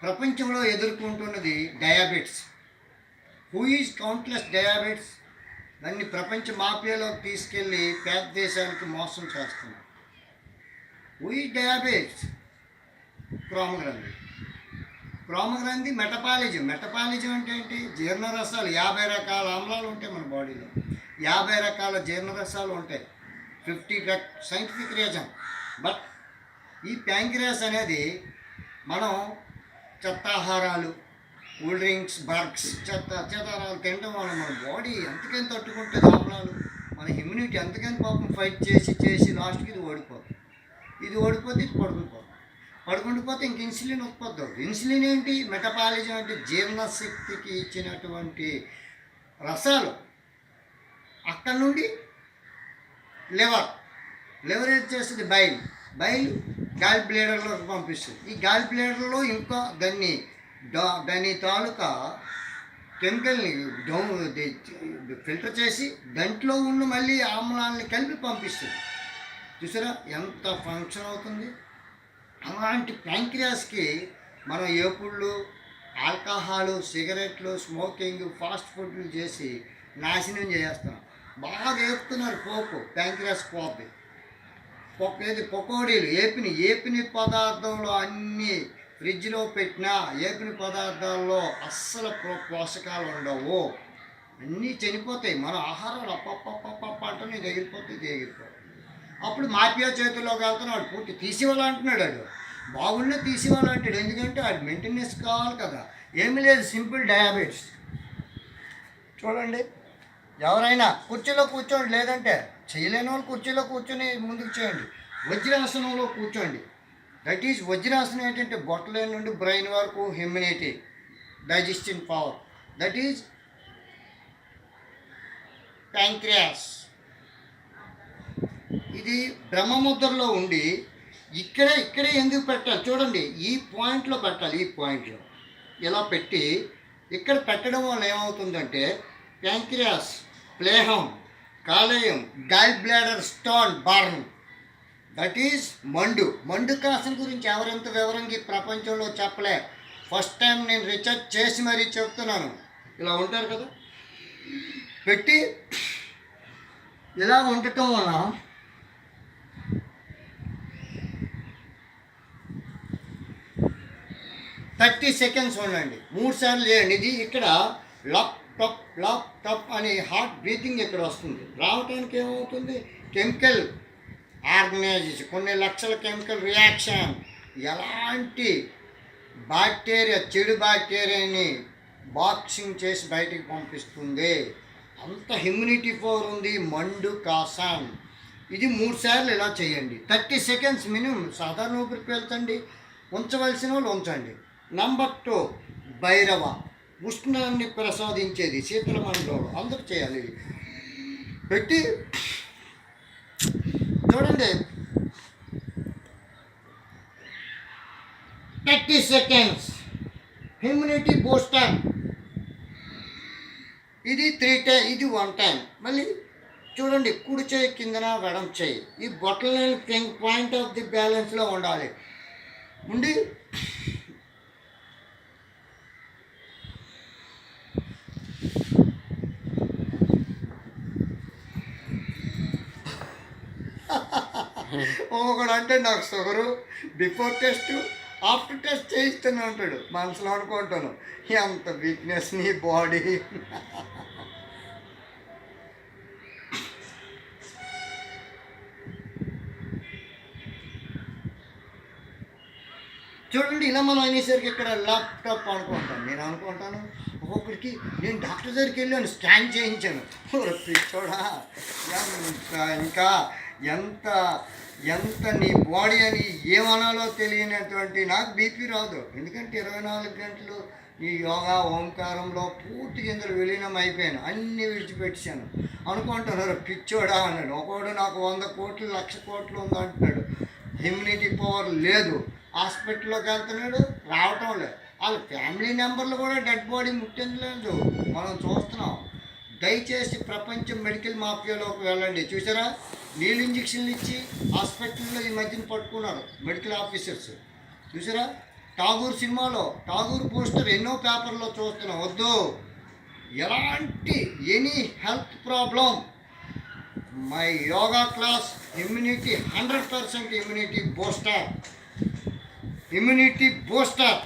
ప్రపంచంలో ఎదుర్కొంటున్నది diabetes. Who is countless diabetes? దాన్ని ప్రపంచ మాఫియాలోకి తీసుకెళ్ళి పేద దేశానికి మోసం చేస్తున్నారు. Who is diabetes? క్రోమగ్రంథి. క్రోమగ్రంథి మెటబాలిజం అంటే ఏంటి? జీర్ణరసాలు. 50 రకాల ఆమ్లాలు ఉంటాయి మన బాడీలో, 50 రకాల జీర్ణరసాలు ఉంటాయి. 50 సైంటిఫిక్ రీజన్. బట్ ఈ ప్యాంక్రియాస్ అనేది మనం చెత్త ఆహారాలు, కూల్ డ్రింక్స్, బర్గ్స్, చెత్తారాలు తినడం వల్ల మన బాడీ ఎంతకని తట్టుకుంటుంది ఆమ్లాలు. మన ఇమ్యూనిటీ ఎంతకని పాపం ఫైట్ చేసి లాస్ట్కి ఇది ఓడిపోతే ఇది పడుకుండిపోతే ఇంక ఇన్సులిన్ ఉత్పత్తి అవుతుంది. ఇన్సులిన్ ఏంటి? మెటబాలిజం అంటే జీర్ణశక్తికి ఇచ్చినటువంటి రసాలు. అక్కడ నుండి లివర్ ఏం చేస్తుంది? బైల్ గాల్ బ్లేడర్లోకి పంపిస్తుంది. ఈ గాల్ బ్లేడర్లో ఇంకా దాని తాలూకా కెమికల్ని ఫిల్టర్ చేసి దాంట్లో ఉన్న మళ్ళీ ఆమ్లాన్ని కలిపి పంపిస్తుంది. చూసారా ఎంత ఫంక్షన్ అవుతుంది? అలాంటి ప్యాంక్రియాస్కి మనం ఏపుళ్ళు, ఆల్కహాలు, సిగరెట్లు, స్మోకింగ్, ఫాస్ట్ ఫుడ్లు చేసి నాశనం చేస్తాం. బాగా ఏపుతున్నారు ప్యాంక్రియాస్ పకోడీలు ఏపిని పదార్థంలో అన్నీ ఫ్రిడ్జ్లో పెట్టినా ఏపిన పదార్థాల్లో అస్సలు పోషకాలు ఉండవు, అన్నీ చనిపోతాయి. మన ఆహారాలు అప్ప అంటనే ఎగిరిపోతాయి. అప్పుడు మాఫియా చేతుల్లోకి వెళ్తున్నాడు, పూర్తి తీసివ్వాలంటున్నాడు. వాడు బాగుండే తీసివ్వాలంటాడు. ఎందుకంటే వాడు మెయింటెనెన్స్ కావాలి కదా. ఏమీ లేదు, సింపుల్ డయాబెటిస్. చూడండి, ఎవరైనా కుర్చీలో కూర్చోండి, లేదంటే చేయలేని వాళ్ళు కుర్చీలో కూర్చొని ముందుకు చేయండి. వజ్రాసనంలో కూర్చోండి. That is vajrasanam. ఏంటంటే బొట్టలేని నుండి బ్రెయిన్ వరకు immunity, digesting power. That is pancreas. ఇది బ్రహ్మముద్రలో ఉండి ఇక్కడే ఎందుకు పెట్టాలి? చూడండి, ఈ పాయింట్లో పెట్టాలి. ఈ పాయింట్లో ఇలా పెట్టి ఇక్కడ పెట్టడం వల్ల ఏమవుతుందంటే ప్యాంక్రియాస్, ప్లేహం, కాలేయం, gall bladder stone burn. That is మండు కాసిన గురించి ఎవరెంత వివరంగా ప్రపంచంలో చెప్పలే. ఫస్ట్ టైం నేను రీసెర్చ్ చేసి మరీ చెప్తున్నాను. ఇలా ఉంటారు కదా, పెట్టి ఇలా ఉండటం వల్ల థర్టీ సెకండ్స్ ఉండండి, 3 సార్లు చేయండి. ఇది ఇక్కడ లాప్ టప్ అని హార్ట్ బ్రీతింగ్ ఇక్కడ వస్తుంది. రావటానికి ఏమవుతుంది? కెమికల్ ఆర్గనైజేస్, కొన్ని లక్షల కెమికల్ రియాక్షన్ ఎలాంటి బ్యాక్టీరియా, చెడు బ్యాక్టీరియాని బాక్సింగ్ చేసి బయటికి పంపిస్తుంది. అంత ఇమ్యూనిటీ పవర్ ఉంది మండు కాసం. ఇది 3 సార్లు ఇలా చేయండి. 30 సెకండ్స్ మినిమం. సాధారణ ఊపిరికి వెళ్తండి, ఉంచవలసిన వాళ్ళు ఉంచండి. నంబర్ 2 భైరవ, ఉష్ణాన్ని ప్రసాదించేది, శీతల మండలంలో అందరూ చేయాలి. పెట్టి చూడండి, 30 సెకండ్స్ ఇమ్యూనిటీ బూస్టర్. ఇది 3 టైం, ఇది 1 టైం. మళ్ళీ చూడండి, కుడి చేయి కిందన వెడం చేయి. ఈ బొట్టలని పాయింట్ ఆఫ్ ది బ్యాలెన్స్లో ఉండాలి. ఉండి ఒకడు అంటే నాకు sugar, before test after test చేయిస్తూనే ఉంటాడు. మనసులో అనుకుంటాను, ఎంత వీక్నెస్ నీ బాడీ. చూడండి, ఇలా మనం అనేసరికి ఇక్కడ ల్యాప్టాప్ అనుకుంటాను. నేను అనుకుంటాను ఒక్కొక్కరికి, నేను డాక్టర్ దగ్గరికి వెళ్ళాను, స్కాన్ చేయించాను. పిచ్చోడా, ఇంకా ఎంత నీ బాడీ అని ఏమనాలో తెలియనటువంటి, నాకు బీపీ రాదు. ఎందుకంటే 24 గంటలు ఈ యోగా ఓంకారంలో పూర్తిగా ఇందులో విలీనం అయిపోయాను. అన్నీ విడిచిపెట్టాను. అనుకుంటున్నారు పిచ్చోడా అన్నాడు. ఒకడు నాకు 100 కోట్లు 1,00,000 కోట్లు ఉందంటున్నాడు. ఇమ్యూనిటీ పవర్ లేదు. హాస్పిటల్లోకి వెళ్తున్నాడు, రావటం లేదు. వాళ్ళ ఫ్యామిలీ మెంబర్లు కూడా డెడ్ బాడీ ముట్టించలేదు. మనం చూస్తున్నాం. దయచేసి ప్రపంచం మెడికల్ మాఫియాలోకి వెళ్ళండి. చూసారా, నీళ్ళు ఇంజక్షన్లు ఇచ్చి హాస్పిటల్లో ఈ మధ్యన పట్టుకున్నారు మెడికల్ ఆఫీసర్స్. చూసారా, ఠాగూర్ సినిమాలో ఠాగూర్ పోస్టర్ ఎన్నో పేపర్లో చూస్తున్నాం. వద్దు, ఎలాంటి any health problem, my yoga class immunity 100% immunity booster.